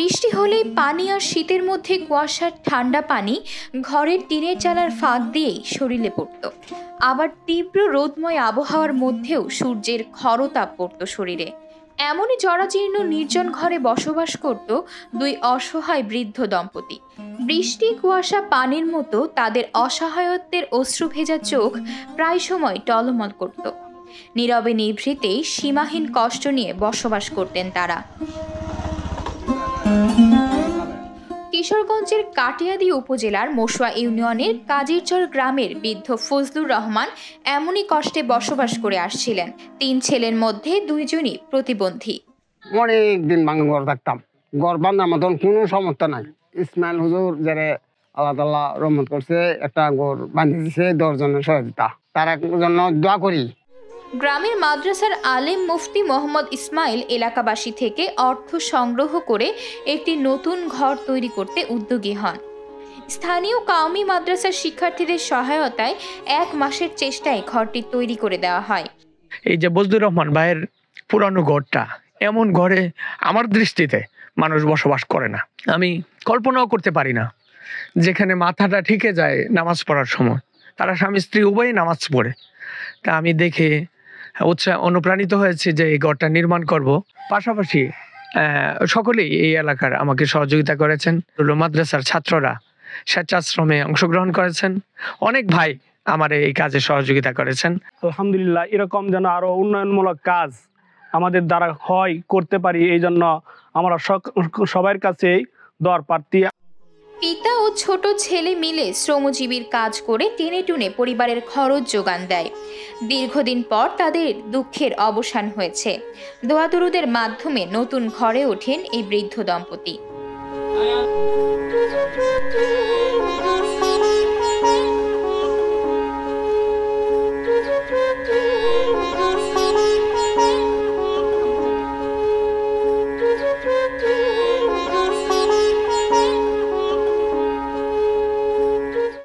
বৃষ্টি হলেই পানি আর শীতের মধ্যে কুয়াশার ঠান্ডা পানি ঘরের টিনের চালার ফাঁক দিয়েই শরীরে পড়ত। আবার তীব্র রোদময় আবহাওয়ার মধ্যেও সূর্যের খরতাপ পড়ত শরীরে। এমনই জরাজীর্ণ নির্জন ঘরে বসবাস করত দুই অসহায় বৃদ্ধ দম্পতি। বৃষ্টি কুয়াশা পানির মতো তাদের অসহায়ত্বের অশ্রু ভেজা চোখ প্রায় সময় টলমল করত। নীরবে নিভৃতেই সীমাহীন কষ্ট নিয়ে বসবাস করতেন তারা। কিশোরগঞ্জের কাটিয়াদি উপজেলার মশুয়া ইউনিয়নের কাজিরচর গ্রামের বৃদ্ধ ফজলুর রহমান এমনই কষ্টে বসবাস করে আসছিলেন। 3 ছেলের মধ্যে 2জনই প্রতিবন্ধী। অনেক দিন ভাঙা ঘর থাকতাম, ঘর বান্ধার মতন কোনো সমস্যা নাই। ইসমাইল হুজুর যারা আল্লাহ তাআলা রহমত করছে, একটা ঘর বাঁধি দিছে 10 জনের সহযোগিতা, তার জন্য দোয়া করি। গ্রামের মাদ্রাসার আলেম মুফতি মোহাম্মদ ইসমাইল এলাকাবাসী থেকে অর্থ সংগ্রহ করে একটি নতুন ঘর তৈরি করতে উদ্যোগী হন। স্থানীয় কাওমি মাদ্রাসার শিক্ষার্থীদের সহায়তায় 1 মাসের চেষ্টায় ঘরটি তৈরি করে দেওয়া হয়। এই যে ফজলুর রহমান ভাইয়ের পুরানো ঘরটা, এমন ঘরে আমার দৃষ্টিতে মানুষ বসবাস করে না। আমি কল্পনাও করতে পারি না, যেখানে মাথাটা ঠিকে যায় নামাজ পড়ার সময়। তারা স্বামী স্ত্রী উভয়ই নামাজ পড়ে। তা আমি দেখে অনুপ্রাণিত হয়েছে যে এই ঘরটা নির্মাণ করব। পাশাপাশি সকলেই এই এলাকার আমাকে সহযোগিতা করেছেন। মাদ্রাসার ছাত্ররা স্বেচ্ছাশ্রমে অংশগ্রহণ করেছেন। অনেক ভাই আমার এই কাজে সহযোগিতা করেছেন। আলহামদুলিল্লাহ, এরকম যেন আরো উন্নয়নমূলক কাজ আমাদের দ্বারা হয়, করতে পারি, এই জন্য আমরা সবার কাছেই দোয়ার প্রার্থী। পিতা ও ছোট ছেলে মিলে শ্রমজীবীর কাজ করে টেনে টুনে পরিবারের খরচ যোগান দেয়। দীর্ঘদিন পর তাদের দুঃখের অবসান হয়েছে। দোয়া দরুদের মাধ্যমে নতুন ঘরে ওঠেন এই বৃদ্ধ দম্পতি।